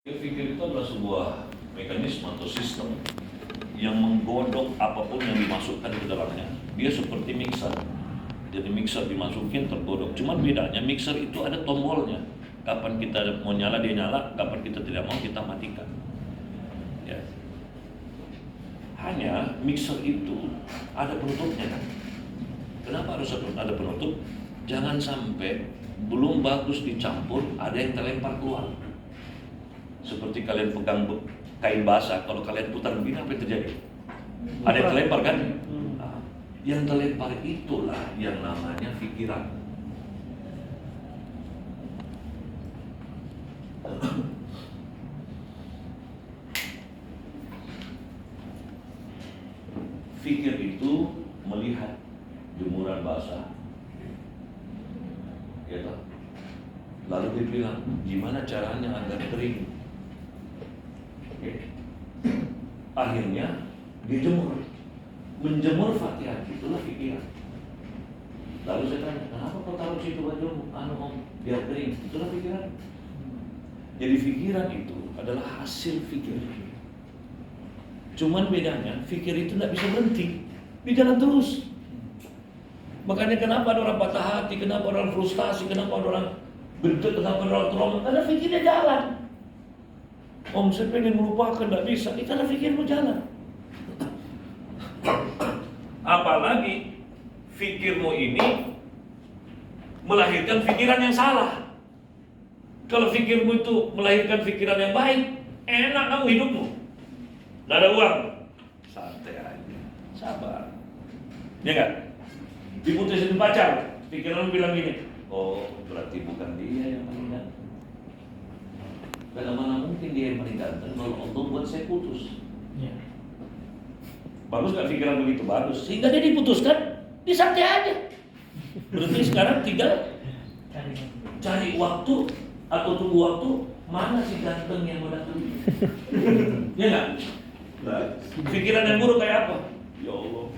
Pikir itu adalah sebuah mekanisme atau sistem yang menggodok apapun yang dimasukkan ke dalamnya. Dia seperti mixer. Jadi mixer dimasukin tergodok. Cuma bedanya mixer itu ada tombolnya. Kapan kita mau nyala dia nyala, kapan kita tidak mau kita matikan. Ya. Hanya mixer itu ada penutupnya kan. Kenapa harus ada penutup? Jangan sampai belum bagus dicampur ada yang terlempar keluar. Seperti kalian pegang kain basah, kalau kalian putar begini apa yang terjadi? Ada yang terlempar kan? Nah, yang terlempar itulah yang namanya pikiran. Fikir itu melihat jemuran basah, ya toh? Lalu dia bilang, gimana caranya agar kering? Akhirnya dijemur, menjemur Fatihah itulah pikiran. Lalu saya tanya, kenapa kau taruh situ bajumu? Om, biar kering. Itulah pikiran. Jadi pikiran itu adalah hasil fikir. Cuman bedanya, fikir itu tidak bisa berhenti, di jalan terus. Makanya kenapa ada orang patah hati, kenapa orang frustasi, kenapa ada orang gendut, kenapa ada orang trauma? Karena fikirnya jalan. Om, saya pengen melupakan, tidak bisa. Karena fikirmu jalan. Apalagi fikirmu ini melahirkan pikiran yang salah. Kalau fikirmu itu melahirkan pikiran yang baik, enak kamu hidupmu. Tidak ada uang, santai aja, sabar. Ya kan? Diputusin pacar, pikiranmu bilang gini, oh berarti bukan dia yang meninggal. Karena mana mungkin dia yang meninggalkan kalau Allah buat saya putus. Ya. Bagus gak pikiran begitu? Bagus. Sehingga dia diputuskan, disantai aja. Berarti sekarang tinggal cari waktu atau tunggu waktu, mana si ganteng yang mau datang. Ya gak? Nah, pikiran yang buruk kayak apa? Ya Allah,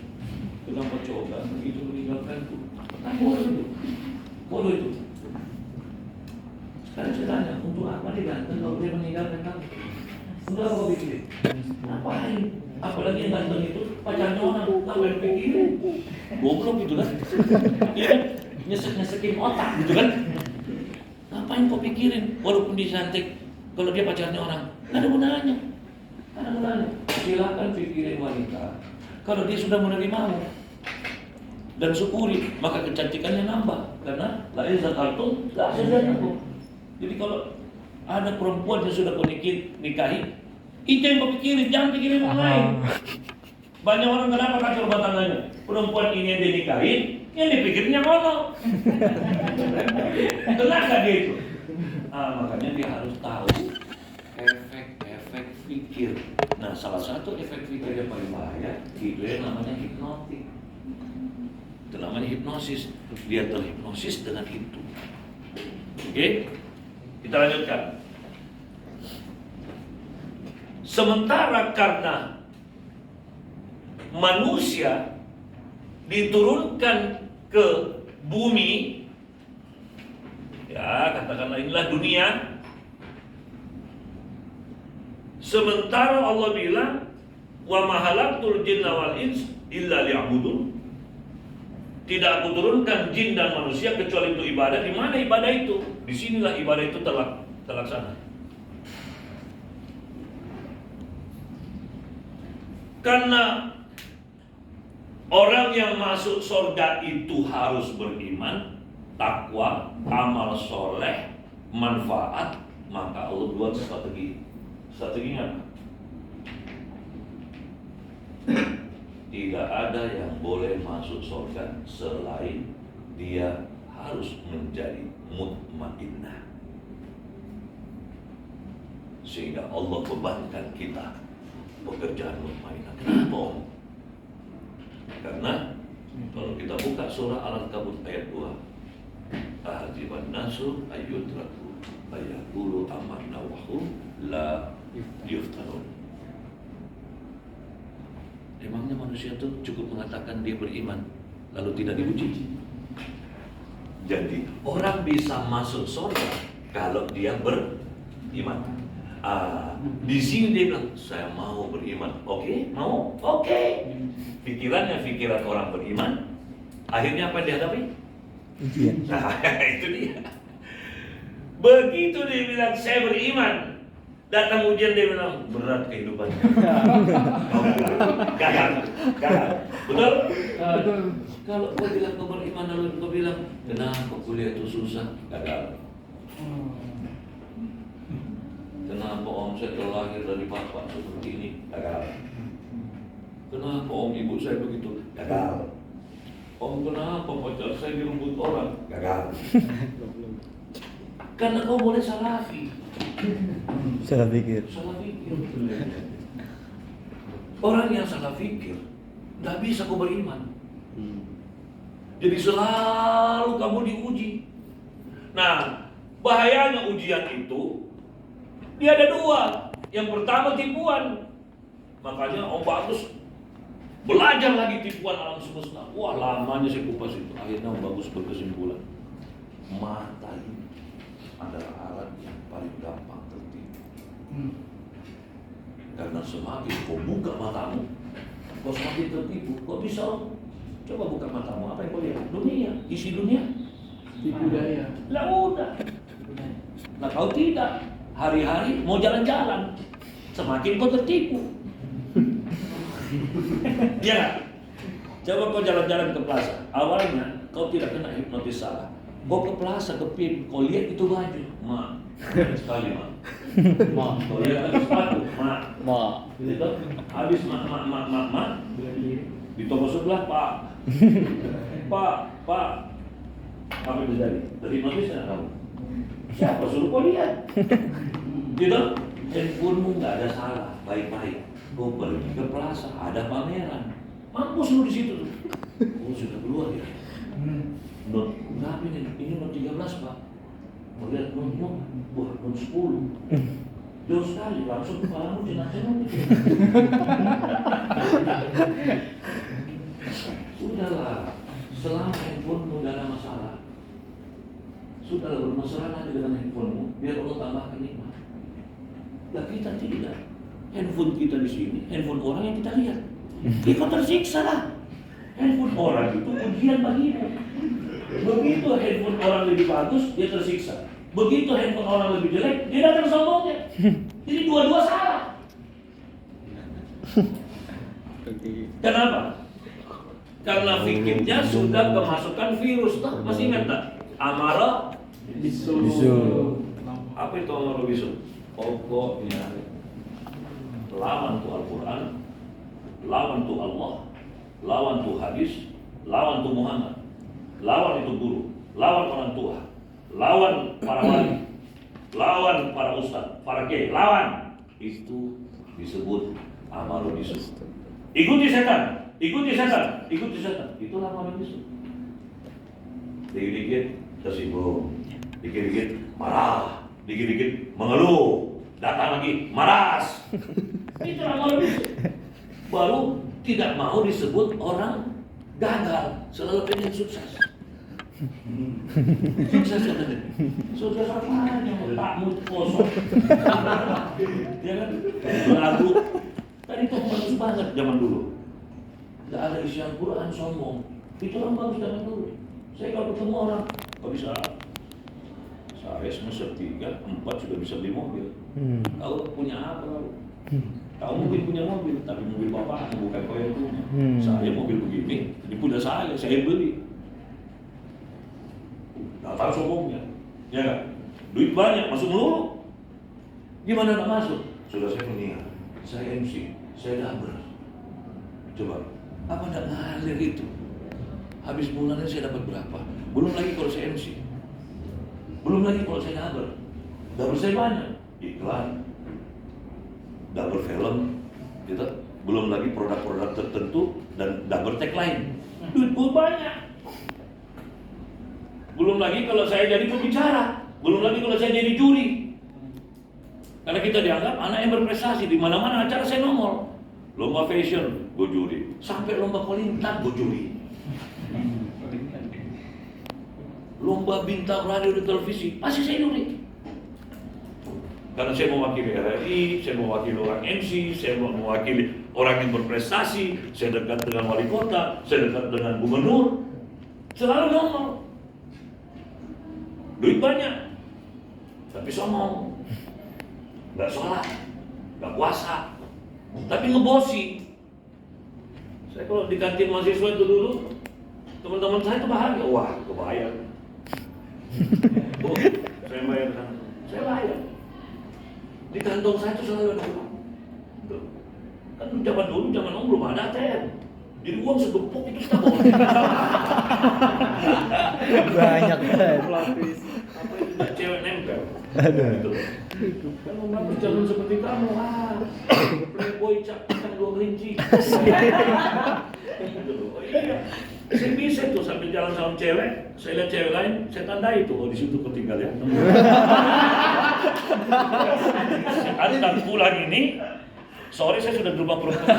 kenapa coba begitu meninggalkanku? Kan bodoh itu. Bodoh itu. Sekarang saya tanya, untuk apa dia ganteng kalau dia meninggalkan kamu? Untuk apa kau pikirin? Ngapain? Apalagi yang ganteng itu pacarnya orang, ngapain pikirin? Goblok gitu kan? Iya kan? Nyesek-nyesekin otak gitu kan? Ngapain kau pikirin? Walaupun dia cantik, kalau dia pacarnya orang, gak ada gunanya. Gak ada gunanya. Silakan pikirin wanita. Kalau dia sudah menerimamu dan syukuri, maka kecantikannya nambah. Karena lain zakartum, gak hasilnya nambah. Jadi kalau ada perempuan yang sudah kau nikahi, itu yang kau pikirin, jangan pikirin yang lain. Banyak orang kenapa kacau rumah tangganya? Perempuan ini yang dia nikahin, yang dipikirin yang ono. Tenang gak dia itu? Makanya dia harus tahu efek-efek pikir. Nah, salah satu efek pikir yang paling bahaya itu yang namanya hipnotik. Itu namanya hipnosis. Dia terhipnosis dengan itu. Oke? Kita lanjutkan. Sementara karena manusia diturunkan ke bumi, ya katakanlah inilah dunia. Sementara Allah bilang, wa ma khalaqtul jinna wal ins illa liya'budun. Tidak aku turunkan jin dan manusia kecuali untuk ibadah. Di mana ibadah itu? Disinilah ibadah itu terlaksana. Karena orang yang masuk surga itu harus beriman, takwa, amal soleh, manfaat. Maka Allah buat strategi. Strateginya apa? Tidak ada yang boleh masuk surga selain dia harus menjadi mutmainnah. Sehingga Allah bebankan kita pekerjaan mutmainnah. Kenapa Om? Karena kalau kita buka surah Al-Ankabut ayat 2, ahasiban nasu ayyutraku ayaqulu amanna wa hum la yuftanun. Emangnya manusia itu cukup mengatakan dia beriman lalu tidak diuji? Jadi orang bisa masuk surga kalau dia beriman. Di sini dia bilang, saya mau beriman. Oke, mau? Oke. Pikirannya pikiran orang beriman. Akhirnya apa yang dihadapi? Ujian. Nah, itu dia. Begitu dia bilang, saya beriman. Datang ujian, dia bilang, berat kehidupannya. Gagal. Betul? Kalau kau bilang kau beriman, lalu kau bilang, kenapa kuliah itu susah? Gagal. Kenapa om saya terlahir dari bapak seperti ini? Gagal. Kenapa om ibu saya begitu? Gagal. Om kenapa pacar saya direbut orang? Gagal. Karena kau boleh salafi. Salah pikir. Salah pikir. Orang yang salah pikir tidak bisa kau beriman. Jadi selalu kamu diuji. Nah, bahayanya ujian itu dia ada dua. Yang pertama tipuan. Makanya Om Bagus belajar lagi tipuan alam semesta. Wah, lamanya saya kupas itu. Akhirnya Om Bagus berkesimpulan, mata ini adalah alat yang paling gampang tertipu. Karena semakin kau buka matamu, kau semakin tertipu. Kau bisa coba buka matamu, apa yang kau lihat? Dunia, isi dunia. Tipu daya. Lah udah. Nah kau tidak. Hari-hari mau jalan-jalan, semakin kau tertipu. Ya, coba kau jalan-jalan ke plaza. Awalnya kau tidak kena hipnotis salah. Kau ke plaza, ke PIM, kau lihat itu baju, sekali kau lihat ada sepatu, gitu. Habis di toko sebelah Pak, apa yang terjadi? Terhipnotis nggak kamu? Siapa suruh kau lihat? Gitu? Handphonemu nggak ada salah, baik-baik. Kau pergi ke plaza, ada pameran. Mampus lu di situ. Oh sudah keluar ya. Not berapa ini? Ini not 13 Pak. Melihat not, wah not 10. Jauh sekali, langsung kepalamu jenak-jenak gitu. Sudahlah, selama handphonemu tidak ada masalah. Sudahlah, bermasalah aja dengan handphonemu, biar Allah tambahkan nikmat. Nah kita tidak. Handphone kita di sini, handphone orang yang kita lihat. Kita tersiksa lah. Handphone orang itu ujian bagimu. Begitu handphone orang lebih bagus, dia tersiksa. Begitu handphone orang lebih jelek, dia datang sombongnya. Jadi dua-dua salah. Kenapa? Karena fikirnya sudah kemasukan virus. Masih ingat tak? Amara Bisu. Apa itu amara bisu? Pokoknya lawan tuh Al-Quran, lawan tuh Allah, lawan tuh hadis, lawan tuh Muhammad, lawan itu guru, lawan orang tua, lawan para wali, lawan para ustaz, para kiai, lawan. Itu disebut amaru bisu. Ikuti setan, ikuti setan, ikuti setan. Itulah amaru bisu. Dikit-dikit tersinggung, dikit-dikit marah, dikit-dikit mengeluh, datang lagi maras. Itu amaru bisu. Baru tidak mau disebut orang gagal, selalu pengen sukses. Sukses katanya. Sukses apanya? Otakmu kosong. Ya kan? Lagu tadi itu bagus banget zaman dulu. Tidak ada isi Al-Quran sombong. Itu orang bagus zaman dulu. Saya kalau ketemu orang, kok bisa? Saya semester 3, 4 sudah bisa beli mobil. Kau punya apa lalu? Kau mungkin punya mobil, tapi mobil bapak bukan kau yang punya. Saya mobil begini, ini punya saya beli. Nggak tahu sombongnya, ya kan? Duit banyak, masuk melulu. Gimana nggak masuk? Sudah saya meninggal, saya MC, saya daber. Coba, apa nggak ngalir itu? Habis bulannya saya dapat berapa? Belum lagi kalau saya MC, belum lagi kalau saya daber. Daber saya banyak, iklan, daber film, gitu. Belum lagi produk-produk tertentu dan daber tagline. Duit gue banyak. Belum lagi kalau saya jadi pembicara, belum lagi kalau saya jadi juri. Karena kita dianggap anak yang berprestasi, di mana-mana acara saya nongol. Lomba fashion, gue juri. Sampai lomba kolintang, gue juri. Lomba bintang radio dan televisi, masih saya juri. Karena saya mewakili RRI, saya mewakili orang MC, saya mewakili orang yang berprestasi, saya dekat dengan wali kota, saya dekat dengan gubernur. Selalu ngomong. Duit banyak, tapi sombong. Nggak sholat, nggak puasa, tapi ngebosi. Saya kalau di kantin mahasiswa itu dulu, teman-teman saya itu bahagia. Wah, kebayar. Bu, saya bayar sana. Saya bayar. Di kantong saya itu selalu ada uang. Tuh. Kan zaman dulu, zaman om belum ada ATM. Jadi uang segepok itu kita bawa. Banyak banget. Pelapis. Apa itu cewek nempel. Aduh. Gitu. Kan om bagus jangan seperti kamu. Playboy cakap 2 kelinci. Gitu loh. Oh, iya. Saya bisa tuh sambil jalan sama cewek, saya lihat cewek lain, saya tandai tuh, oh di situ ketinggal ya. Antar pulang ini, sore saya sudah berubah perempuan.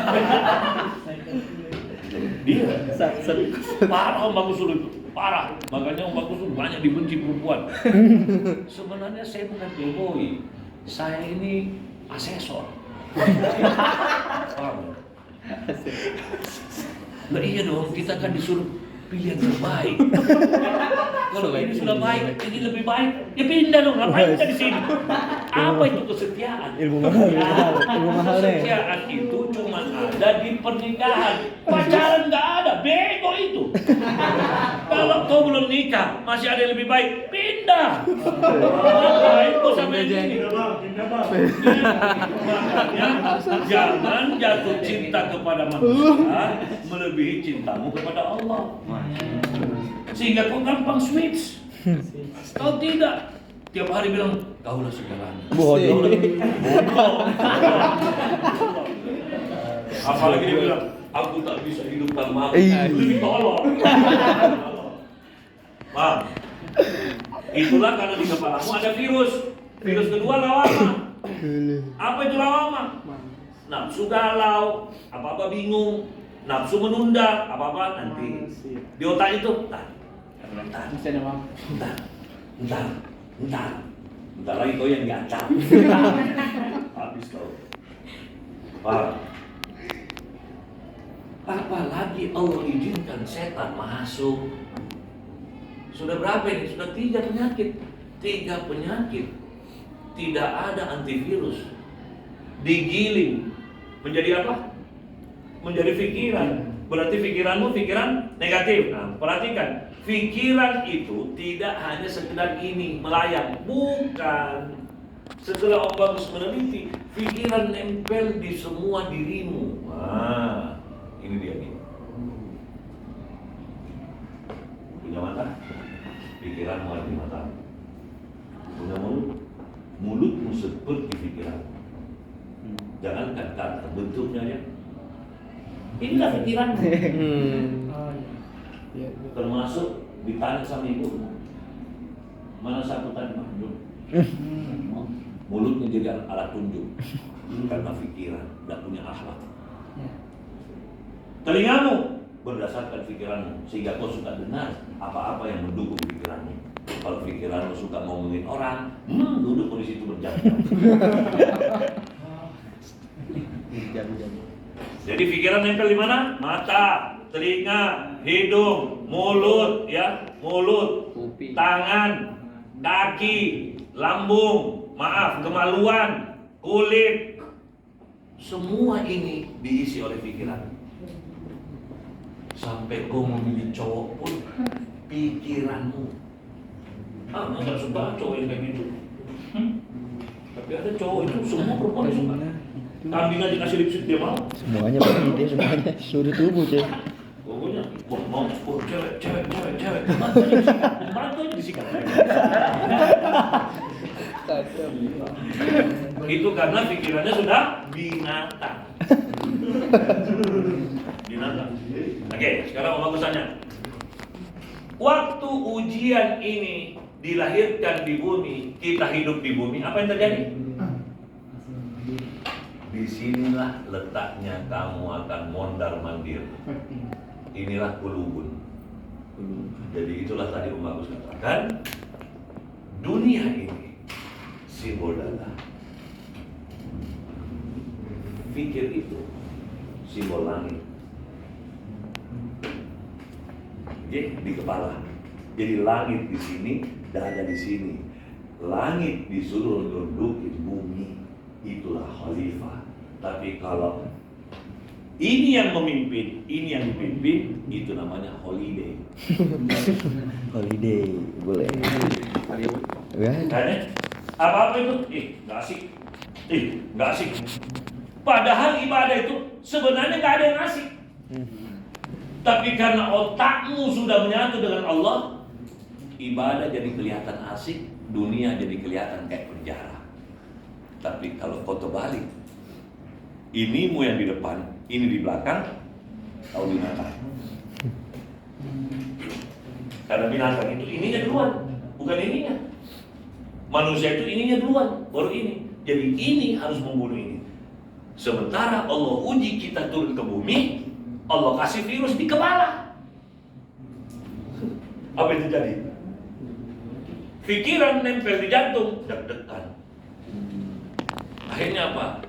Dia parah Om Bagus dulu itu, parah. Makanya Om Bagus dulu banyak dibenci perempuan. Sebenarnya saya bukan playboy, saya ini asesor. Paham? Nah iya dong, kita kan disuruh pilih yang terbaik. Kalau ini sudah baik, ini lebih baik, ya pindah dong, ngapain kita di sini? Apa itu kesetiaan? Ilmu mahal nih. Kesetiaan itu cuma ada di pernikahan. Pacaran nggak ada, bego itu. Kalau kau belum nikah, masih ada yang lebih baik, pindah. Ngapain kau sama yang ini? Makanya jangan jatuh cinta kepada manusia melebihi cintamu kepada Allah. Sehingga kau gampang switch. Kau tidak tiap hari bilang kaulah segalanya. Bodoh. Apalagi dia bilang aku tak bisa hidup tanpa lebih tolong. Bang, itulah karena di kepalamu ada virus. Virus kedua lawama. Apa itu lawama? Nafsu galau, apa-apa bingung, nafsu menunda, apa-apa nanti. Di otak itu, entar lagi kau yang diancam. Habis kau. Paham? Apalagi Allah izinkan setan masuk. Sudah berapa ini? Sudah 3 penyakit. 3 penyakit. Tidak ada antivirus. Digiling. Menjadi apa? Menjadi pikiran. Berarti pikiranmu pikiran negatif. Nah, perhatikan. Pikiran itu tidak hanya sekedar ini melayang. Bukan. Setelah Om Bagus meneliti, pikiran nempel di semua dirimu. Nah, ini dia nih. Punya mata, pikiranmu ada di mata. Punya mulut, mulutmu seperti pikiran. Jangankan kata, bentuknya ya. Inilah pikiranmu. Termasuk ditanya sama ibu. Mana satu tadi Mahmud? Mulutnya jadi alat tunjuk. Karena pikiran, tidak punya akhlak. Telingamu berdasarkan pikiranmu, sehingga kau suka dengar apa-apa yang mendukung pikiranmu. Kalau pikiranmu suka ngomongin orang, duduk di situ berjam-jam. Jadi pikiran nempel di mana? Mata, telinga, hidung, mulut, ya, mulut, tangan, kaki, lambung, kemaluan, kulit. Semua ini diisi oleh pikiran. Sampai kau memilih cowok pun pikiranmu. Nggak suka cowok yang kayak gitu. Tapi ada cowok itu semua perempuan suka. Kambing aja kasih lipstick dia mau. Semuanya pasti dia semuanya seluruh tubuh cuy. Pokoknya mau cewek. Kemarin tuh disikat. Itu karena pikirannya sudah binatang. Oke, sekarang Om Bagus tanya. Waktu ujian ini dilahirkan di bumi, kita hidup di bumi, apa yang terjadi? Disinilah letaknya kamu akan mondar-mandir. Inilah kulubun. Jadi itulah tadi Om Bagus katakan, dunia ini simbol dada. Fikir itu simbol langit. Oke, di kepala. Jadi langit di sini, dada di sini. Langit disuruh nundukin bumi, itulah khalifah. Tapi kalau ini yang memimpin, ini yang dipimpin, itu namanya holiday. Holiday boleh. Ya. Karena apa-apa itu, nggak asik. Nggak asik. Padahal ibadah itu sebenarnya nggak ada yang asik. Tapi karena otakmu sudah menyatu dengan Allah, ibadah jadi kelihatan asik, dunia jadi kelihatan kayak penjara. Tapi kalau kau terbalik, inimu yang di depan, ini di belakang, kau binatang. Karena binatang itu ininya duluan, bukan ininya. Manusia itu ininya duluan, baru ini. Jadi ini harus membunuh ini. Sementara Allah uji kita turun ke bumi, Allah kasih virus di kepala. Apa yang terjadi? Pikiran nempel di jantung, deg-degan. Akhirnya apa?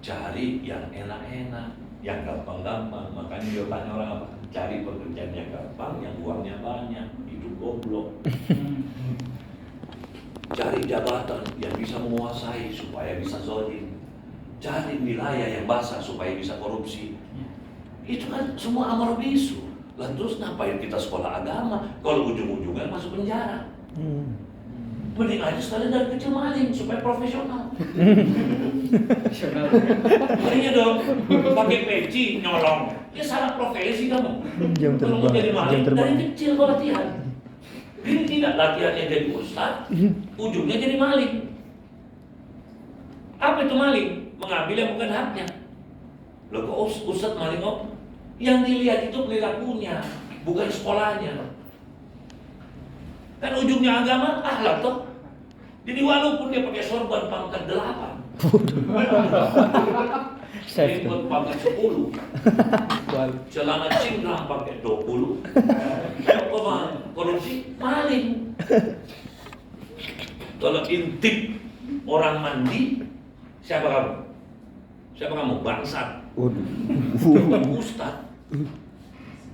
Cari yang enak-enak, yang gampang-gampang. Makanya dia tanya orang apa? Cari pekerjaan yang gampang, yang uangnya banyak. Itu goblok. Cari jabatan yang bisa menguasai supaya bisa zolim. Cari wilayah yang basah supaya bisa korupsi. Itu kan semua amar bisu. Lah terus ngapain kita sekolah agama kalau ujung-ujungnya masuk penjara? Mending aja sekalian dari kecil maling supaya profesional. Mendingnya dong pakai peci nyolong. Ya salah profesi kamu. Jam Kalau mau terbang, jadi maling jam terbang. dari kecil kau latihan. Ini tidak latihannya jadi ustaz, ujungnya jadi maling. Apa itu maling? Mengambil yang bukan haknya. Loh kok ustaz maling kok? Yang dilihat itu perilakunya, bukan sekolahnya. Kan ujungnya agama akhlak toh. Jadi walaupun dia pakai sorban pangkat 8, Safe ikut pangkat 10, celana cingkrang pakai 20, kalau korupsi maling. Kalau intip orang mandi, siapa kamu? Siapa kamu? Bangsat. Coba ustad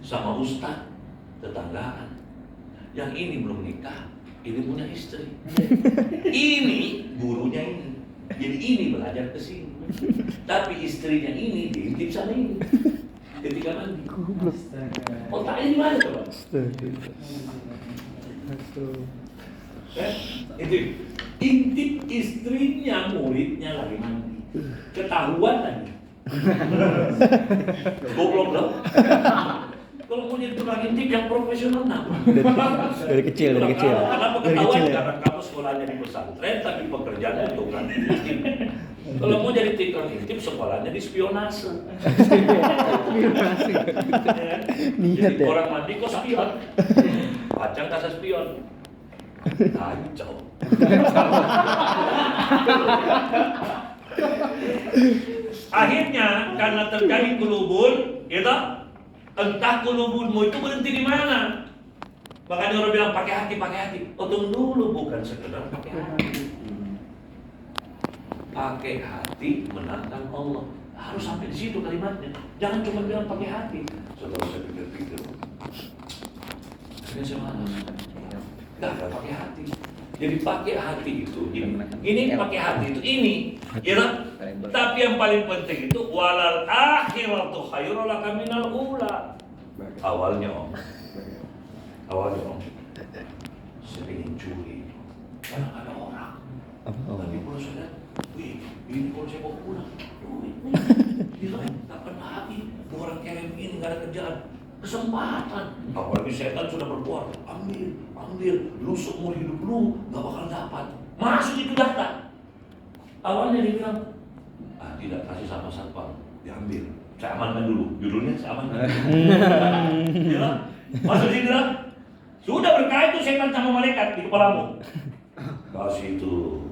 sama ustad tetanggaan. Yang ini belum nikah, ini punya istri. Ini gurunya ini. Jadi ini belajar ke sini. Tapi istrinya ini diintip sama ini. Ketika mandi. Otaknya di mana coba? Intip istrinya muridnya lagi mandi. Ketahuan lagi. Goblok dong. Kalau mau jadi tukang intip yang profesional dari kecil. Kenapa Dari ketahuan? kecil ya? Karena kamu sekolahnya di pesantren tapi pekerjaannya tukang intip. Kalau mau jadi tukang intip sekolahnya di spionase. Niat Jadi ya? orang mandi kok spion. Pacang kasa spion. Kacau. Akhirnya karena terjadi kulubun, gitu, entah kulubunmu itu berhenti di mana. Makanya orang bilang pakai hati. Oh tunggu dulu, bukan sekedar pakai hati. Pakai hati menantang Allah. Harus sampai di situ kalimatnya. Jangan cuma bilang pakai hati. Setelah saya pikir-pikir, akhirnya saya malas. Gak ada pakai hati. Jadi pakai hati itu ini pakai hati itu ini, ya. Tapi yang paling penting itu walal akhiratu khairul laka minal ula. Awalnya om, saya ingin curi, karena ada orang. Tapi kalau saya lihat, wih, ini kalau saya mau pulang, gila, tak pernah habis. Orang kirim ini nggak ada kerjaan. Kesempatan, apalagi setan sudah berbuat, ambil, lu seumur hidup lu gak bakal dapat. Masuk itu data. Awalnya dia bilang, tidak kasih sama satpam, diambil. Saya amankan dulu, judulnya saya amankan. Ya, masuk sini lah. Sudah berkait tuh setan sama malaikat di kepalamu. Kasih itu,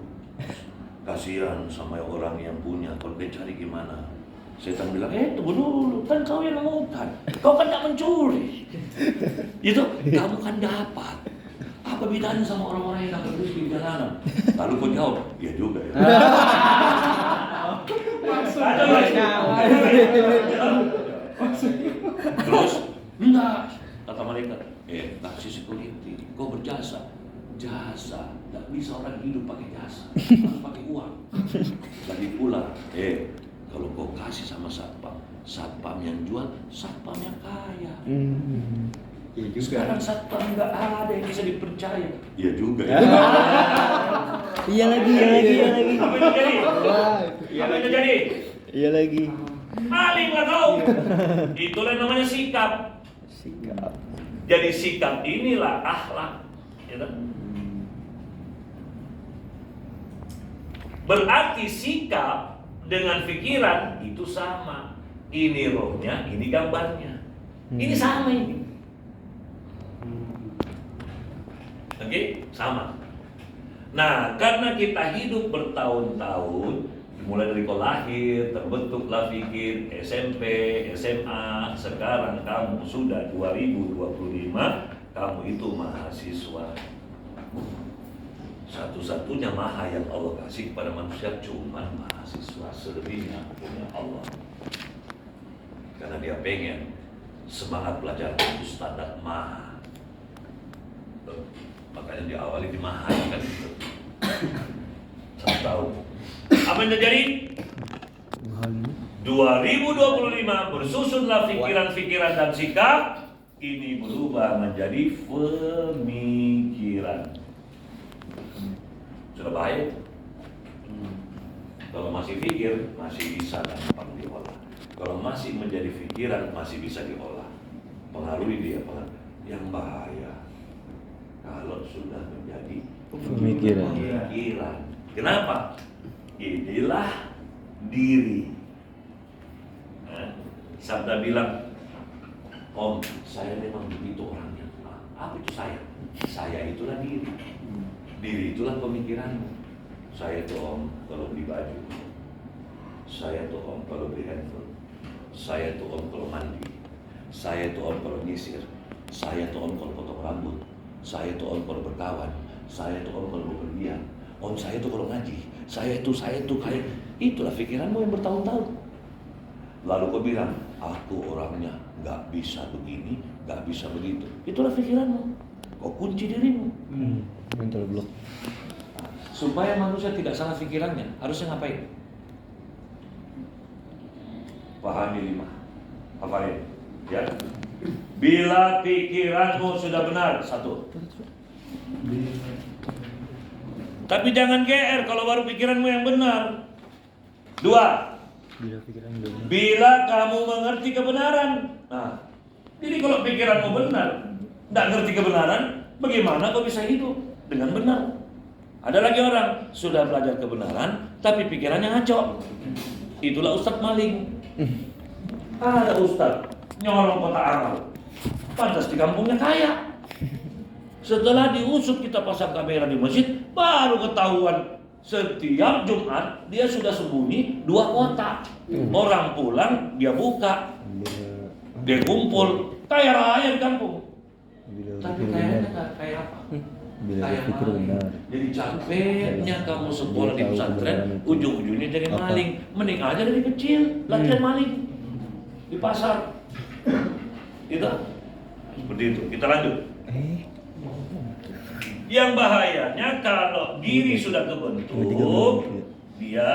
kasihan sama orang yang punya, kalau dia cari gimana? Setan bilang, tunggu dulu, kan kau yang menemukan, kau kan tak mencuri. Itu, kamu kan dapat. Apa bedanya sama orang-orang yang dapat rezeki di jalanan? Lalu kau jawab, iya juga ya. saja lagi. Terus, enggak. Kata malaikat, taksi security, kau berjasa. Jasa, nggak bisa orang hidup pakai jasa, harus pakai uang. Lagi pula, kalau kau kasih sama satpam, satpam yang jual, satpam yang kaya. Iya juga. Sekarang satpam nggak ada yang bisa dipercaya. Iya juga. Iya lagi. Apa yang terjadi? Iya Apa yang terjadi? Iya lagi. Maling lah kau. Itulah yang namanya sikap. Sikap. Jadi sikap inilah akhlak. Ya kan? Berarti sikap dengan pikiran itu sama. Ini rohnya, ini gambarnya. Ini sama ini. Oke, sama. Nah, karena kita hidup bertahun-tahun, mulai dari kau lahir, terbentuklah pikir, SMP, SMA, sekarang kamu sudah 2025, kamu itu mahasiswa. Satu-satunya maha yang Allah kasih kepada manusia cuma mahasiswa, selebihnya punya Allah. Karena dia pengen semangat belajar itu standar maha. Makanya diawali di maha kan gitu. 1 tahun. Apa yang terjadi? 2025 bersusunlah pikiran-pikiran dan sikap ini berubah menjadi pemikiran. Sudah baik. Kalau masih pikir, masih bisa gampang diolah. Kalau masih menjadi pikiran, masih bisa diolah. Pengaruhi dia, yang bahaya. Kalau sudah menjadi pemikiran. Kenapa? Inilah diri. Sabda bilang, Om, saya memang begitu orangnya. Apa itu saya? Saya itulah diri. Diri itulah pemikiranmu. Saya tuh Om kalau beli baju. Saya tuh Om kalau beli handphone. Saya tuh Om kalau mandi. Saya tuh Om kalau nyisir. Saya tuh Om kalau potong rambut. Saya tuh Om kalau berkawan. Saya tuh Om kalau bepergian. Om saya tuh kalau ngaji. Saya tuh kayak. Itulah pikiranmu yang bertahun-tahun. Lalu kau bilang, aku orangnya gak bisa begini, gak bisa begitu. Itulah pikiranmu. Kau kunci dirimu. Mental block. Supaya manusia tidak salah pikirannya, harusnya ngapain? Pahami 5. Hafalin. Ya. Bila pikiranmu sudah benar, 1. Tapi jangan GR kalau baru pikiranmu yang benar. 2. Bila kamu mengerti kebenaran. Nah, jadi kalau pikiranmu benar, tidak ngerti kebenaran, bagaimana kau bisa hidup dengan benar? Ada lagi orang sudah belajar kebenaran, tapi pikirannya ngaco. Itulah ustadz maling. Ada ustadz nyolong kotak amal, pantas di kampungnya kaya. Setelah diusut kita pasang kamera di masjid, baru ketahuan setiap Jumat dia sudah sembunyi 2 kotak. Orang pulang dia buka, dia kumpul, kaya raya di kampung. Tapi kayaknya kayak apa? Kayak maling. Jadi capeknya kamu sekolah di pesantren, ujung-ujungnya jadi maling. Mending aja dari kecil latihan maling di pasar. Itu seperti itu. Kita lanjut. Yang bahayanya kalau diri sudah kebentuk, dia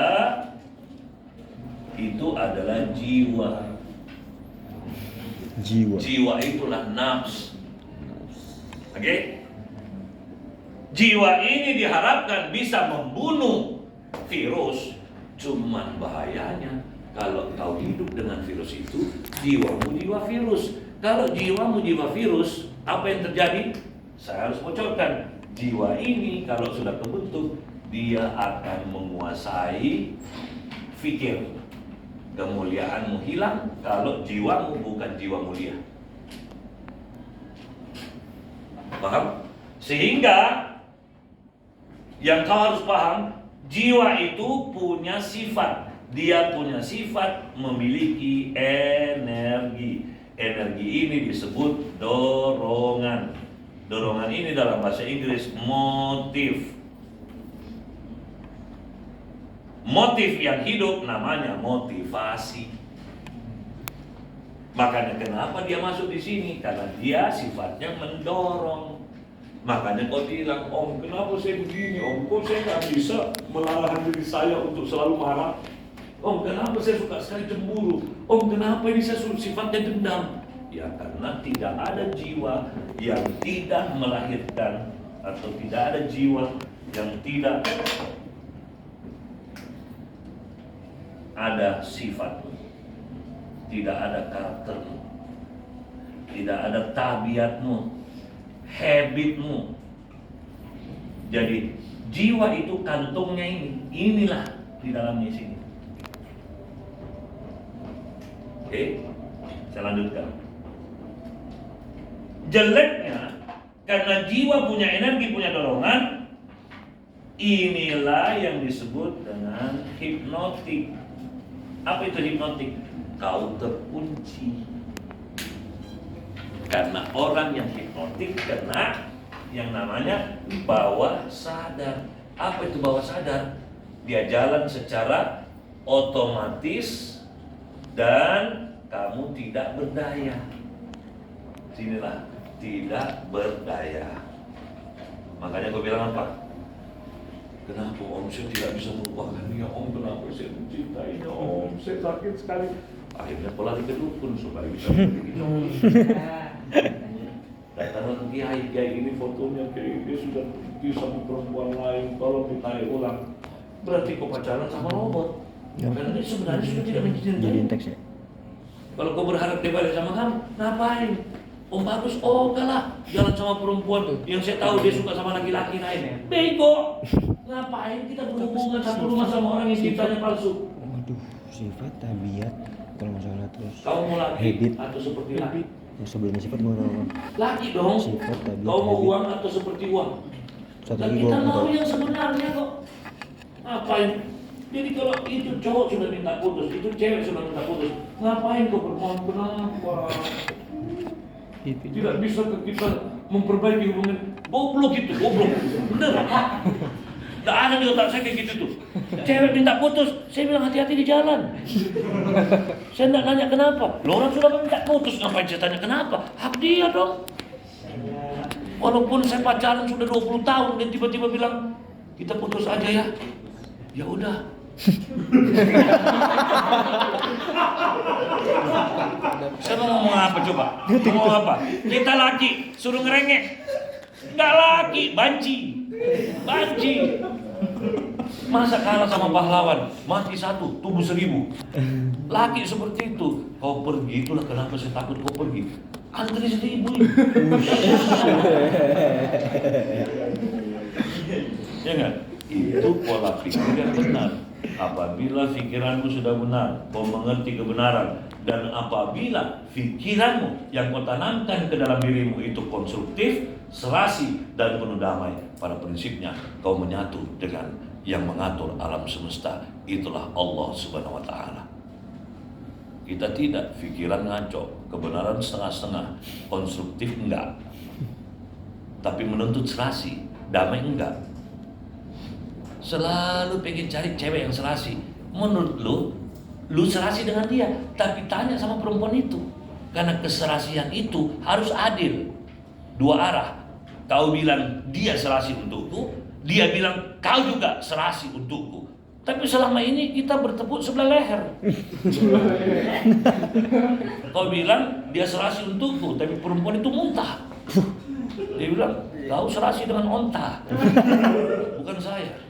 itu adalah jiwa. Jiwa itulah nafs. Oke? Jiwa ini diharapkan bisa membunuh virus. Cuman bahayanya kalau kau hidup dengan virus itu, jiwamu jiwa virus. Kalau jiwamu jiwa virus, apa yang terjadi? Saya harus bocorkan. Jiwa ini kalau sudah terbentuk, dia akan menguasai fikir. Kemuliaanmu hilang kalau jiwamu bukan jiwa mulia. Paham? Sehingga yang kau harus paham, jiwa itu punya sifat. Dia punya sifat memiliki energi. Energi ini disebut dorongan. Dorongan ini dalam bahasa Inggris motif. Motif yang hidup namanya motivasi. Makanya kenapa dia masuk di sini? Karena dia sifatnya mendorong. Makanya kau bilang, Om, kenapa saya begini? Om, kok saya nggak bisa menahan diri saya untuk selalu marah? Om, kenapa saya suka sekali cemburu? Om, kenapa ini saya sifatnya dendam? Ya karena tidak ada jiwa yang tidak melahirkan, atau tidak ada jiwa yang tidak ada sifatmu, tidak ada karaktermu, tidak ada tabiatmu, habitmu. Jadi jiwa itu kantongnya inilah di dalamnya sini. Oke, saya lanjutkan. Jeleknya karena jiwa punya energi, punya dorongan, inilah yang disebut dengan hipnotik. Apa itu hipnotik? Kau terkunci. Karena orang yang hipnotik kena yang namanya bawah sadar. Apa itu bawah sadar? Dia jalan secara otomatis dan kamu tidak berdaya. Sinilah, tidak berdaya. Makanya gue bilang apa? Kenapa Om saya tidak bisa melupakan dia? Om, kenapa saya mencintainya? Om, saya sakit sekali. Akhirnya kau lari ke dukun supaya bisa begitu. Datang kiai ini fotonya kayak dia sudah pergi sama perempuan lain, tolong ditarik ulang. Berarti kau pacaran sama robot. Karena dia sebenarnya sudah tidak mencintai. Jadi teks ya. Kalau kau berharap dia balik sama kamu, ngapain? Om bagus, oh kalah jalan sama perempuan yang saya tahu dia suka sama laki-laki lain. Bego. Ngapain kita berhubungan satu rumah sama orang yang cintanya palsu? Waduh, sifat tabiat kalau masalah terus. Kau mau laki habit atau seperti laki? yang sebelumnya sifat gua tahu. Laki dong. Sifat tabiat. Kau mau habit. uang atau seperti uang? Satu Dan lagi kita gua mau tahu. yang sebenarnya kok. Ngapain? Jadi kalau itu cowok sudah minta putus, itu cewek sudah minta putus, ngapain kau bermohon? Kenapa? Tidak bisa kita memperbaiki hubungan. Goblok itu, goblok. Bener. Nggak ada di otak saya kayak gitu tuh. Cewek minta putus, saya bilang hati-hati di jalan. Saya nggak nanya kenapa. Lo orang sudah minta putus, ngapain saya tanya kenapa? Hak dia dong. Walaupun saya pacaran sudah 20 tahun dan tiba-tiba bilang kita putus aja ya. Ya udah. Saya mau ngomong apa coba? Ngomong apa? Kita laki, suruh ngerengek. Nggak laki, banci. Masa kalah sama pahlawan? Mati satu, tubuh 1000. Laki seperti itu. Kau pergi, itulah kenapa saya takut kau pergi. Antri 1000 ini. Ya nggak? Itu pola pikir yang benar. Apabila pikiranmu sudah benar, kau mengerti kebenaran, dan apabila pikiranmu yang kau tanamkan ke dalam dirimu itu konstruktif, serasi, dan penuh damai, pada prinsipnya kau menyatu dengan yang mengatur alam semesta. Itulah Allah Subhanahu wa Ta'ala. Kita tidak, pikiran ngaco, kebenaran setengah-setengah, konstruktif enggak, tapi menuntut serasi, damai enggak. Selalu pengen cari cewek yang serasi. Menurut lu serasi dengan dia, tapi tanya sama perempuan itu. Karena keserasian itu harus adil, dua arah. Kau bilang dia serasi untukku, dia bilang kau juga serasi untukku. Tapi selama ini kita bertepuk sebelah leher. Kau bilang dia serasi untukku, tapi perempuan itu muntah. Dia bilang kau serasi dengan onta, bukan saya.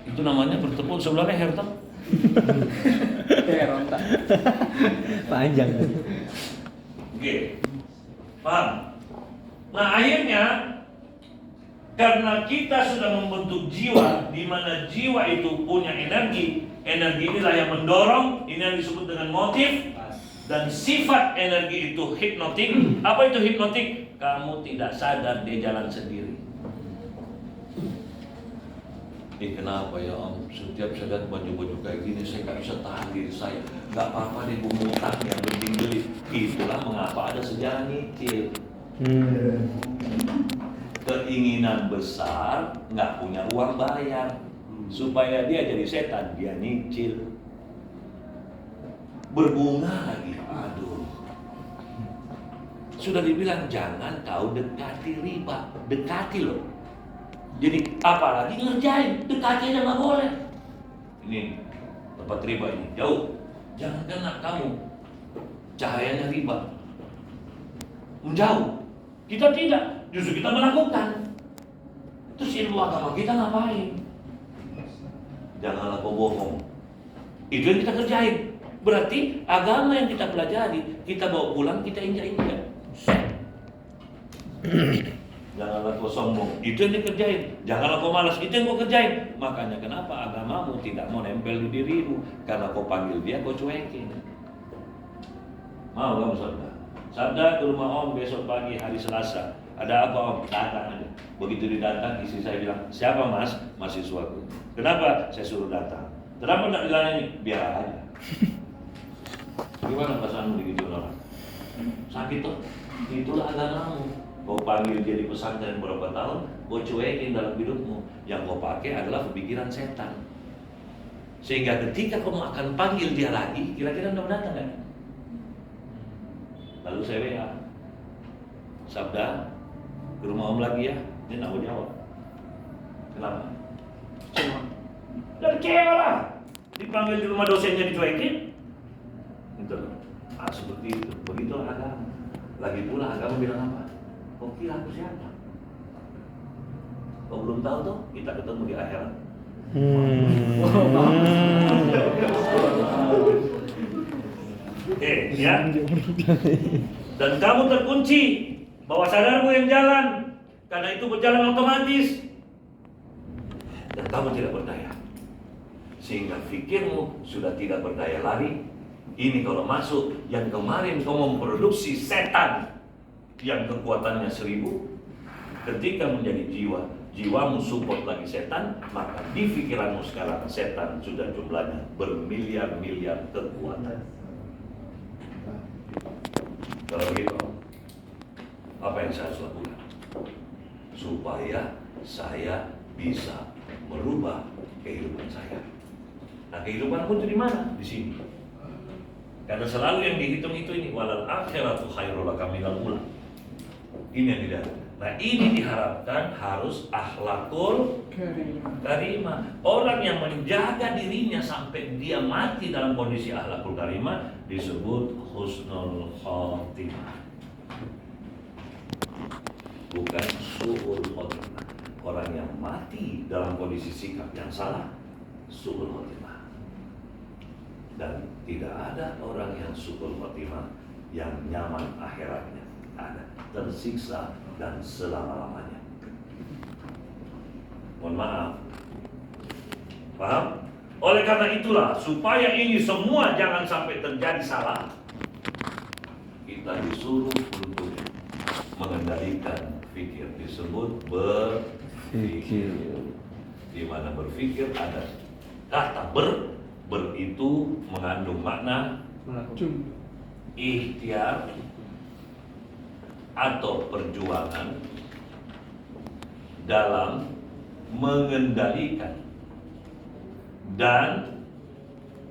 Itu namanya bertepuk sebelah leher toh. Ronta. Panjang. Oke. Paham? Nah, akhirnya karena kita sudah membentuk jiwa, di mana jiwa itu punya energi inilah yang mendorong, ini yang disebut dengan motif, dan sifat energi itu hipnotik. Apa itu hipnotik? Kamu tidak sadar dia jalan sendiri. Kenapa ya Om? Setiap saya lihat baju-baju kayak gini, saya nggak bisa tahan diri saya. Nggak apa-apa deh, bumutang yang penting beli. Itulah mengapa ada sejarah nyicil. Keinginan besar, nggak punya uang bayar. supaya dia jadi setan, dia nyicil. Berbunga lagi, aduh. Sudah dibilang jangan kau dekati riba, dekati loh. Jadi apalagi ngerjain, dekati aja nggak boleh. Ini tempat riba ini jauh, jangan kena kamu. Cahayanya riba menjauh. Kita tidak, justru kita melakukan. Terus ilmu agama kita ngapain? Janganlah kau bohong. Itu yang kita kerjain. Berarti agama yang kita pelajari, kita bawa pulang, kita injak-injak. Janganlah kau sombong, itu yang dikerjain. Janganlah kau malas, itu yang kau kerjain. Makanya kenapa agamamu tidak mau nempel di dirimu? Karena kau panggil dia, kau cuekin. Mau kamu sabda? Sabda ke rumah om besok pagi hari Selasa. Ada apa om? Datang aja. Begitu didatang, istri saya bilang, siapa mas? Mahasiswaku. Kenapa? Saya suruh datang. Kenapa tidak dilayani? Biar aja. Gimana perasaanmu begitu orang? Sakit tuh. Itulah agamamu. Kau panggil dia di pesantren berapa tahun, kau cuekin dalam hidupmu. Yang kau pakai adalah pemikiran setan. Sehingga ketika kamu akan panggil dia lagi, kira-kira anda datang kan? Lalu saya WA, sabda ke rumah om lagi ya, dia nggak mau jawab. Kenapa? Cuma dari kecewa lah, dipanggil di rumah dosennya dicuekin. Itu, seperti itu. Begitu agama. Lagi pula agama bilang apa? Kau kira aku siapa? Kau belum tahu tuh, kita ketemu di akhirat. Ya. Dan kamu terkunci, bawah sadarmu yang jalan, karena itu berjalan otomatis. Dan kamu tidak berdaya, sehingga pikirmu sudah tidak berdaya lagi. Ini kalau masuk, yang kemarin kau memproduksi setan yang kekuatannya 1000, ketika menjadi jiwa, jiwamu support lagi setan, maka di pikiranmu sekarang setan sudah jumlahnya bermiliar-miliar kekuatan. Kalau begitu, apa yang saya harus lakukan? Supaya saya bisa merubah kehidupan saya. Nah, kehidupanmu itu di mana? Di sini. Karena selalu yang dihitung itu ini, walal akhiratu khairul laka minal ula. Ini yang tidak. Nah, ini diharapkan harus akhlakul karimah. Orang yang menjaga dirinya sampai dia mati dalam kondisi akhlakul karimah disebut husnul khotimah. Bukan su'ul khotimah. Orang yang mati dalam kondisi sikap yang salah, su'ul khotimah. Dan tidak ada orang yang su'ul khotimah yang nyaman akhiratnya. Ada, tersiksa dan selama-lamanya. Mohon maaf. Paham? Oleh karena itulah, supaya ini semua jangan sampai terjadi salah, kita disuruh untuk mengendalikan pikir. Disebut berpikir. Di mana berpikir ada kata ber itu mengandung makna ikhtiar atau perjuangan dalam mengendalikan dan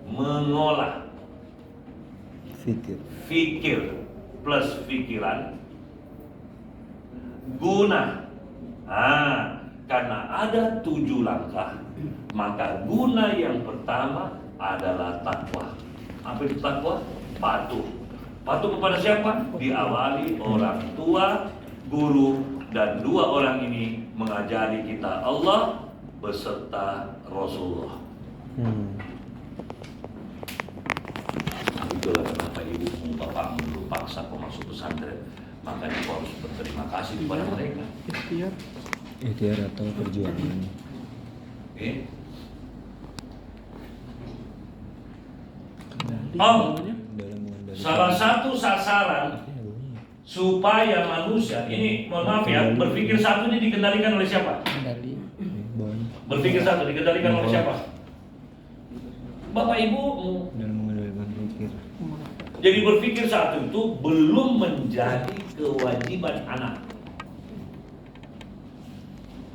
mengolah fikir plus pikiran guna. Karena ada 7 langkah, maka guna yang pertama adalah takwa. Apa itu takwa? Patuh. Patuh kepada siapa? Diawali orang tua, guru, dan 2 orang ini mengajari kita Allah beserta Rasulullah. Itulah kenapa ibu bapakmu dulu paksa kau masuk pesantren. Makanya kau harus berterima kasih kepada mereka. Ikhtiar atau perjuangan. Salah satu sasaran supaya manusia ini, mohon maaf ya, berpikir satu ini dikendalikan oleh siapa? Berpikir satu dikendalikan oleh siapa? Bapak Ibu. Dalam mengendalikan pikir. Jadi berpikir satu itu belum menjadi kewajiban anak.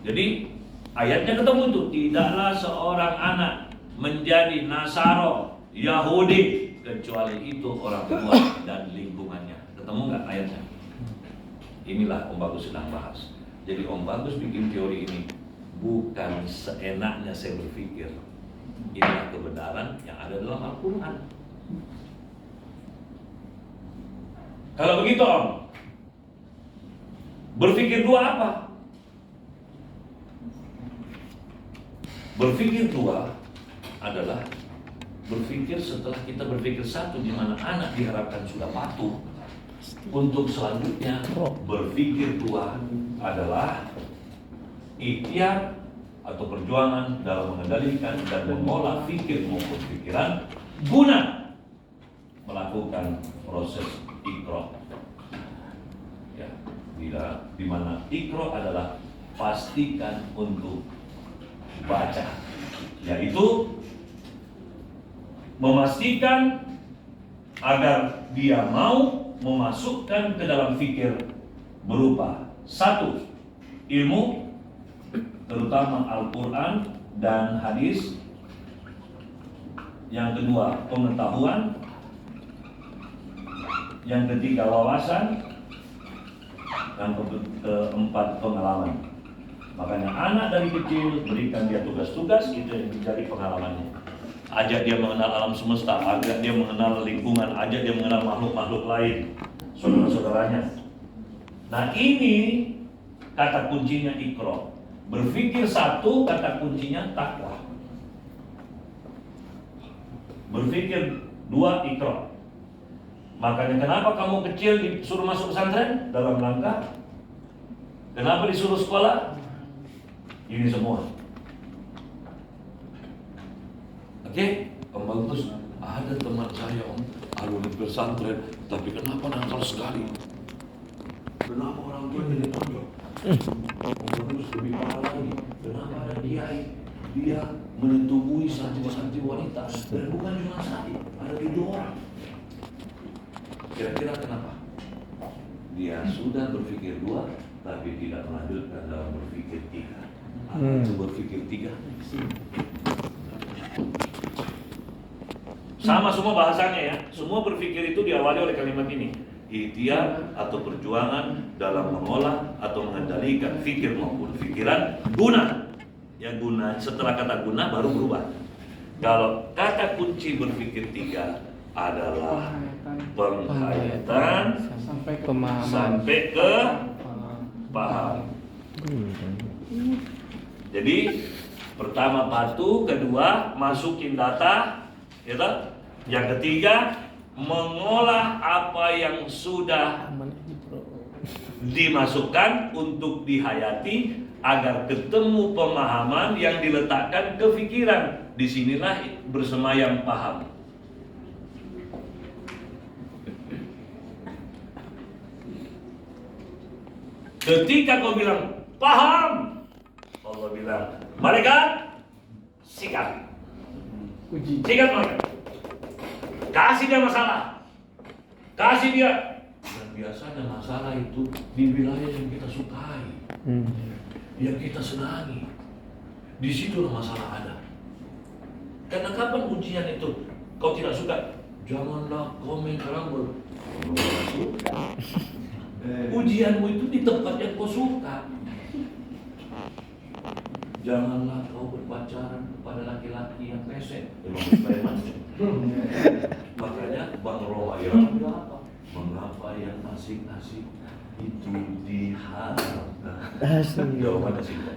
Jadi Ayatnya ketemu tuh, tidaklah seorang anak menjadi Nasaro, Yahudi, kecuali itu orang tua dan lingkungannya. Ketemu nggak ayatnya? Inilah Om Bagus sedang bahas. Jadi Om Bagus bikin teori ini bukan seenaknya saya berpikir. Inilah kebenaran yang ada dalam Al-Quran. Kalau begitu Om, berpikir dua apa? Berpikir dua adalah berpikir setelah kita berpikir satu, di mana anak diharapkan sudah patuh. Untuk selanjutnya berpikir dua adalah ikhtiar atau perjuangan dalam mengendalikan dan mengolah pikir maupun pikiran guna melakukan proses ikro. Ya, di mana ikro adalah pastikan untuk baca, yaitu memastikan agar dia mau memasukkan ke dalam fikir berupa satu, ilmu, terutama Al-Quran dan hadis. Yang kedua, pengetahuan. Yang ketiga, wawasan. Yang keempat, pengalaman. Makanya anak dari kecil berikan dia tugas-tugas, itu yang menjadi pengalamannya. Ajak dia mengenal alam semesta, ajak dia mengenal lingkungan, ajak dia mengenal makhluk-makhluk lain, saudara-saudaranya. Nah ini kata kuncinya ikro. Berpikir satu, kata kuncinya takwa. Berpikir dua, ikro. Makanya kenapa kamu kecil disuruh masuk pesantren? Dalam rangka. Kenapa disuruh sekolah? Ini semua. Oke, Om Bagus, ada teman saya Om, alumni pesantren, tapi kenapa nakal sekali? Kenapa orang tua jadi tonjok? Om Bagus lebih parah lagi. Kenapa ada dia menetubui santri-santri wanita dan bukan cuma satu, ada 7 orang. Kira-kira kenapa? Dia sudah berpikir 2, tapi tidak melanjutkan dalam berpikir 3. Itu berpikir 3. Sama semua bahasanya ya. Semua berpikir itu diawali oleh kalimat ini. Ikhtiar atau perjuangan dalam mengolah atau mengendalikan fikir maupun pikiran guna. Ya guna, setelah kata guna baru berubah. Kalau kata kunci berpikir 3 adalah penghayatan sampai pemahaman, sampai ke paham. Jadi pertama patuh, kedua masukin data, gitu. Yang ketiga mengolah apa yang sudah dimasukkan untuk dihayati agar ketemu pemahaman yang diletakkan ke pikiran. Disinilah bersemayam paham. Ketika kau bilang paham, Allah bilang mereka sikat. Sikat mereka. Kasih dia masalah. Kasih dia. Dan biasanya masalah itu di wilayah yang kita sukai, yang kita senangi. Di situlah masalah ada. Karena kapan ujian itu kau tidak suka? Janganlah komen karambol. Ujianmu itu di tempat yang kau suka. Janganlah kau berpacaran kepada laki-laki yang pesek. Makanya Bang Rohairah bilang apa? Mengapa yang asik-asik itu diharapkan? Jawabannya simpel.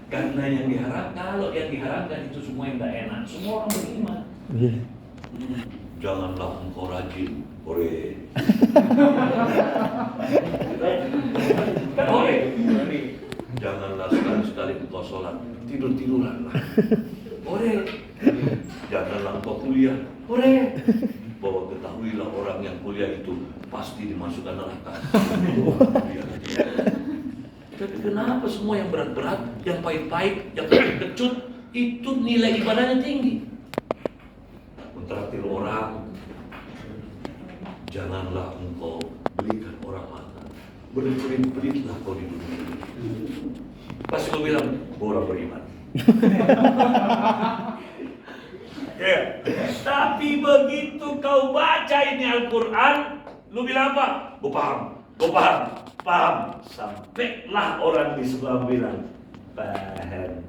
Karena yang diharapkan, kalau yang diharapkan itu semua yang tidak enak, semua orang beriman. Janganlah engkau rajin, ore. Kan ore. Janganlah sekali-sekali engkau sholat, tidur-tiduran lah. Ore. Janganlah engkau kuliah, ore. Bahwa ketahuilah orang yang kuliah itu pasti dimasukkan neraka. Tapi kenapa semua yang berat-berat, yang pahit-pahit, yang kecut itu nilai ibadahnya tinggi? Mentraktir orang, janganlah engkau berikan orang makan. Berit-beritlah kau di dunia ini. Pas kau bilang, orang beriman. Ya. Tapi begitu kau baca ini Al-Quran, lu bilang apa? Gue paham. Sampailah orang di sebelah bilang, paham.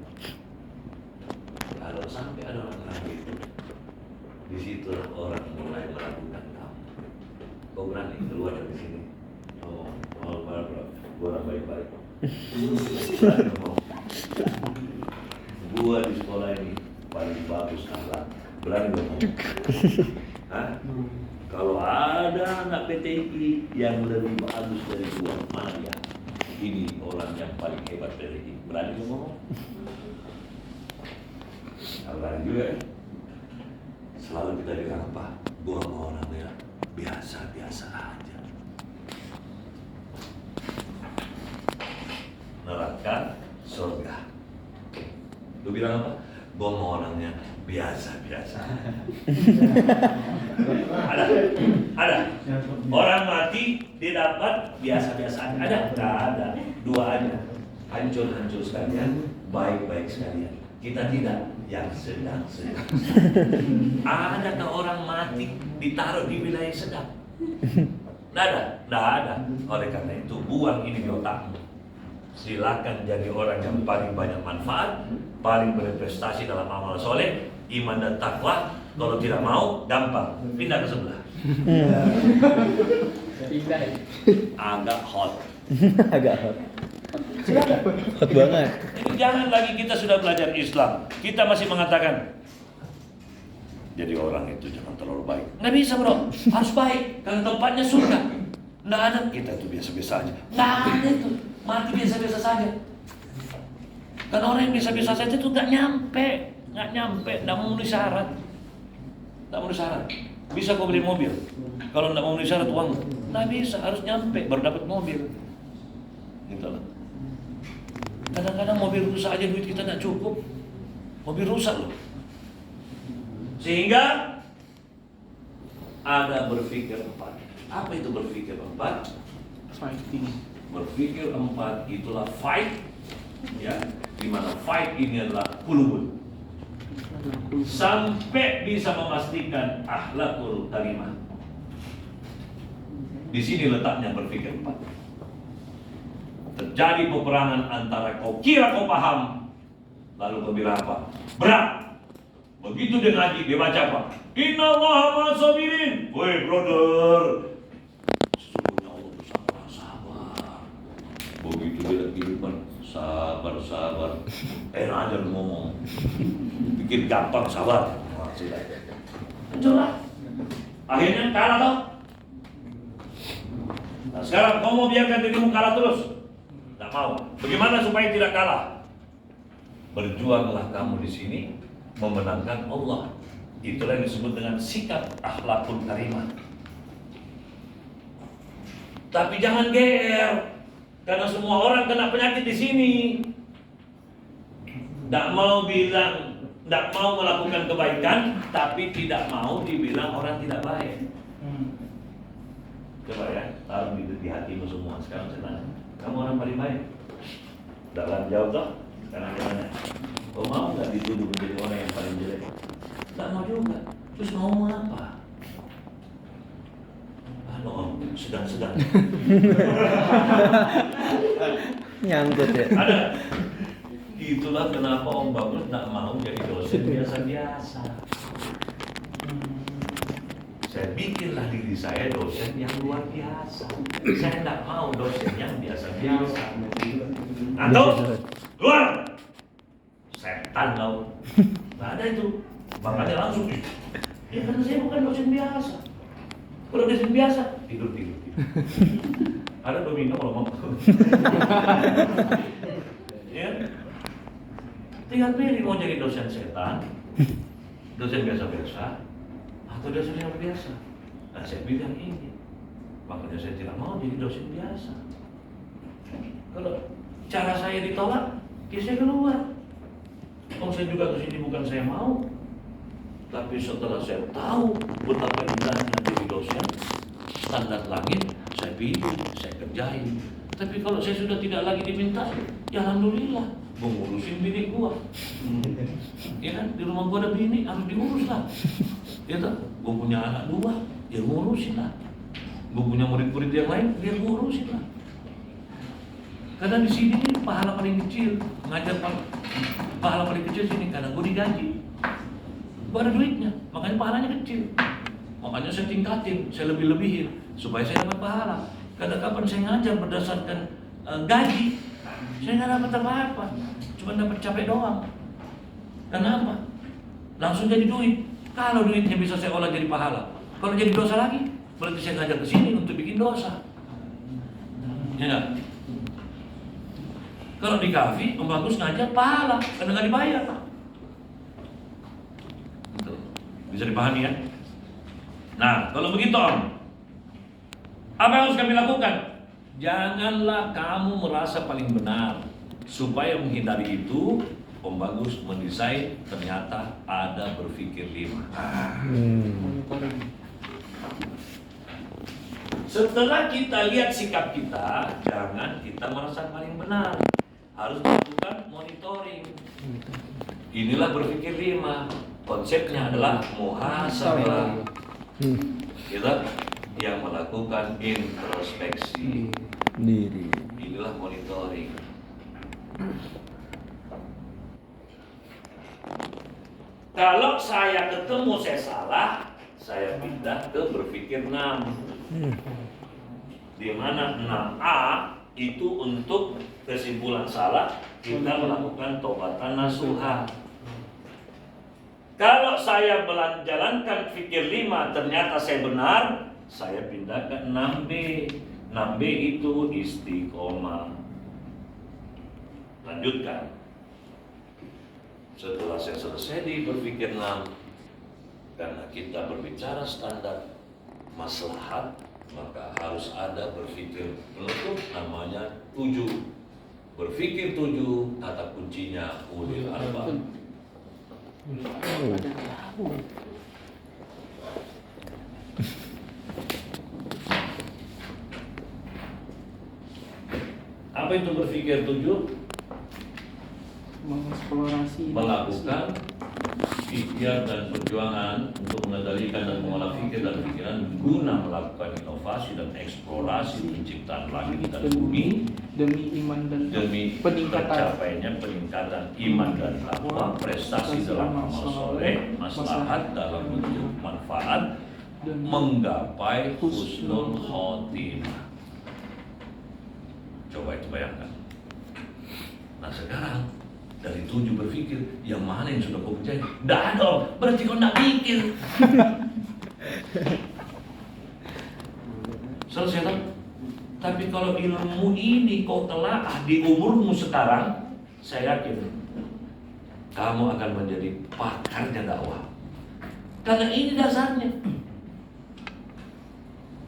Kalau sampai ada orang itu, di situ orang mulai melakukan kamu. Kau berani keluar dari sini? Oh, orang baik-baik. Gua di sekolah ini paling bagus akhlak. Berani ngomong. Hah? Kalau ada anak PTI yang lebih bagus dari gua, mana dia? Ini orang yang paling hebat PTI. Berani ngomong. Berani juga ya. Selalu kita bilang apa? Gua mau orangnya biasa-biasa aja. Neraka, surga. Lu bilang apa? Gua mau orangnya biasa-biasa. Ada. Orang mati dia dapat biasa-biasa aja. Ada. Dua aja. Hancur-hancur sekalian, baik-baik sekalian. Kita tidak yang sedang-sedang. Adakah orang mati ditaruh di wilayah sedang? Nggak ada. Oleh karena itu buang ini di otakmu. Silakan jadi orang yang paling banyak manfaat, paling berprestasi dalam amal soleh, iman dan takwa. Kalau tidak mau, gampang pindah ke sebelah. Agak hot. Hot banget. Jadi jangan lagi kita sudah belajar Islam, kita masih mengatakan jadi orang itu jangan terlalu baik. Nggak bisa bro, harus baik. Karena tempatnya surga. Nggak ada, kita itu biasa-biasa aja. Nggak ada itu, mati biasa-biasa saja. Karena orang yang biasa-biasa saja itu nggak nyampe, nggak memenuhi syarat. Bisa kau beli mobil, kalau nggak memenuhi syarat uang, nggak bisa, harus nyampe baru dapat mobil. Gitu loh. Kadang-kadang mobil rusak aja duit kita nggak cukup, mobil rusak loh. Sehingga ada berpikir empat. Apa itu berpikir empat? Fighting. Berpikir empat itulah fight, ya, dimana fight ini adalah kulubun. Sampai bisa memastikan akhlakul karimah. Di sini letaknya berpikir empat. Terjadi peperangan antara kau kira kau paham, lalu kau bilang apa? Berat. Begitu dia ngaji, dia baca apa? Inna Allaha ma'as sabirin. Woi brother, sesungguhnya Allah bersama sabar. Begitu dia kehidupan, sabar. Enak aja lu ngomong. Bikin gampang sabar. Hancurlah. Akhirnya kalah toh. Nah sekarang kau mau biarkan dirimu kalah terus? Tak mau. Bagaimana supaya tidak kalah? Berjuanglah kamu di sini memenangkan Allah. Itulah yang disebut dengan sikap akhlakul karimah. Tapi jangan GR, karena semua orang kena penyakit di sini. Tidak mau melakukan kebaikan, tapi tidak mau dibilang orang tidak baik. Coba ya, taruh di hatimu semua. Sekarang saya tanya, kamu orang paling baik? Dalam jawab toh, sekarang saya tanya, kau mau nggak dituduh menjadi orang yang paling jelek? Tak mau juga. Terus mau apa? Om, sedang-sedang. Nyangkut ya. Ada. Itulah kenapa Om Bagus tak mau jadi dosen biasa-biasa. Saya bikinlah diri saya dosen yang luar biasa. Saya tidak mau dosen yang biasa-biasa. Atau keluar. Setan kau. Nggak ada itu. Makanya langsung. Ya karena saya bukan dosen biasa. Kalau dosen biasa tidur. Ada domino kalau mau. Ya. Tinggal pilih mau jadi dosen setan, dosen biasa-biasa, atau dosen yang biasa. Nah saya pilih yang ini. Makanya saya tidak mau jadi dosen biasa. Kalau cara saya ditolak, ya saya keluar. Saya juga kesini bukan saya mau, tapi setelah saya tahu betapa indahnya jadi dosen, standar langit saya pilih, saya kerjain. Tapi kalau saya sudah tidak lagi diminta, ya alhamdulillah, gua ngurusin bini gua. Ya kan, di rumah gua ada bini, harus diurus lah. Ya kan, gua punya anak 2, ya ngurusin lah. Gua punya murid-murid yang lain, dia ngurusin lah. Karena di sini pahala paling kecil, ngajar pahala paling kecil sini karena gua digaji. Gua ada duitnya, makanya pahalanya kecil. Makanya saya tingkatin, saya lebih-lebihin supaya saya dapat pahala. Karena kapan saya ngajar berdasarkan gaji, saya nggak dapat apa-apa, cuma dapat capek doang. Kenapa? Langsung jadi duit. Kalau duitnya bisa saya olah jadi pahala, kalau jadi dosa lagi, berarti saya ngajar ke sini untuk bikin dosa. Ya nggak? Kalau di kafe, Om Bagus ngajar pahala, karena nggak dibayar. Bisa dipahami ya? Nah, kalau begitu Om, apa yang harus kami lakukan? Janganlah kamu merasa paling benar. Supaya menghindari itu, Om Bagus mendesain ternyata ada berpikir 5. Setelah kita lihat sikap kita, jangan kita merasa paling benar. Harus melakukan monitoring. Inilah berpikir 5. Konsepnya adalah muhasabah. Kita yang melakukan introspeksi Diri. inilah monitoring. Kalau saya ketemu saya salah, saya pindah ke berpikir 6. Di mana 6A itu untuk kesimpulan salah, kita melakukan tobatan nasuha. Kalau saya menjalankan fikir 5 ternyata saya benar, saya pindah ke 6B. 6B itu istiqomah. Lanjutkan. Setelah saya selesai di berpikir 6, karena kita berbicara standar maslahat, maka harus ada berpikir penutup namanya 7. Berpikir 7, kata kuncinya ulil albab. Apa itu berpikir 7? Mengeksplorasi, Melakukan ikhtiar dan perjuangan untuk mengendalikan dan mengolah pikir dan pikiran guna melakukan inovasi dan eksplorasi penciptaan langit dan bumi demi iman dan demi peningkatan tercapainya peningkatan iman dan takwa, prestasi dalam amal soleh, maslahat dalam bentuk manfaat, menggapai husnul khotimah. Coba itu bayangkan. Nah sekarang dari 7 berpikir, yang mana yang sudah kau percaya? Tidak ada Om, berarti kau tidak pikir. Selesai kan? Tapi kalau ilmu ini kau telaah di umurmu sekarang, saya yakin kamu akan menjadi pakarnya dakwah. Karena ini dasarnya.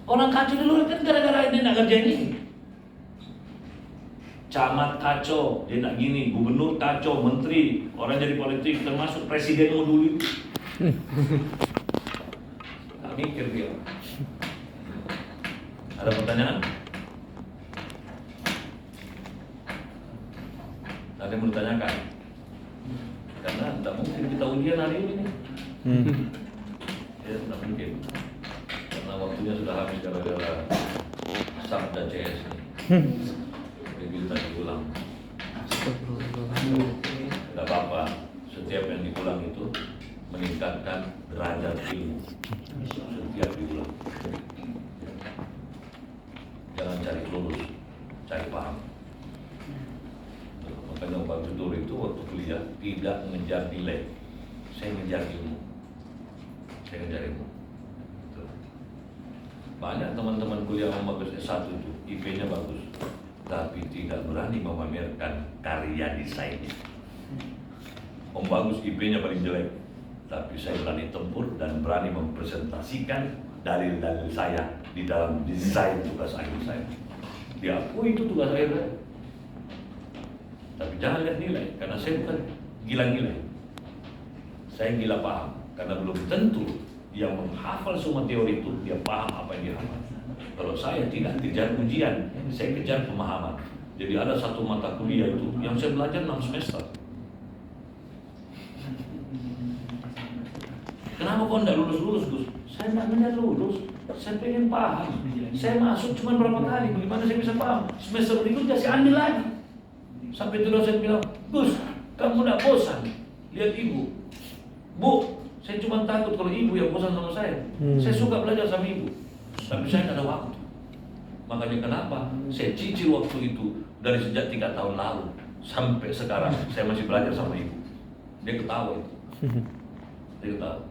Orang kacau di luar kan gara-gara ini tidak kerjain ini. Camat kacau, dia nak gini, gubernur kacau, menteri, orang jadi politik, termasuk presidenmu dulu. Tak mikir dia. Ada pertanyaan? Ada yang bertanyakan? Karena tidak mungkin kita ujian hari ini. Ya, tidak mungkin. Karena waktunya sudah habis gara-gara sabda CS ini. Kita diulang. Tidak apa-apa. Setiap yang diulang itu meningkatkan derajat ilmu. Setiap diulang. Jangan cari lulus, cari paham. Makanya Pak Tutur itu waktu kuliah tidak mengejar nilai. Saya mengejar ilmu. Saya mengejar ilmu. Banyak teman-teman kuliah yang bagus S1 itu, IP-nya bagus, tapi tidak berani memamerkan karya desainnya. Om Bagus IP-nya paling jelek, tapi saya berani tempur dan berani mempresentasikan dalil-dalil saya di dalam desain tugas akhir saya. Diakui itu tugas akhir saya. Tapi jangan lihat nilai, karena saya bukan gila nilai. Saya gila paham, karena belum tentu yang menghafal semua teori itu dia paham apa yang dia hafal. Kalau saya tidak kejar ujian, saya kejar pemahaman. Jadi ada satu mata kuliah itu yang saya belajar 6 semester. Kenapa kau tidak lulus-lulus, Gus? Saya tidak lulus, saya pengen paham. Saya masuk cuma berapa kali, bagaimana saya bisa paham? Semester berikutnya saya ambil lagi. Sampai itu saya bilang, Gus, kamu tidak bosan lihat ibu? Bu, saya cuma takut kalau ibu yang bosan sama saya. Saya suka belajar sama ibu, tapi saya tidak ada waktu. Makanya kenapa saya cicil waktu itu dari sejak 3 tahun lalu sampai sekarang saya masih belajar sama ibu. Dia ketawa itu. Dia ketawa.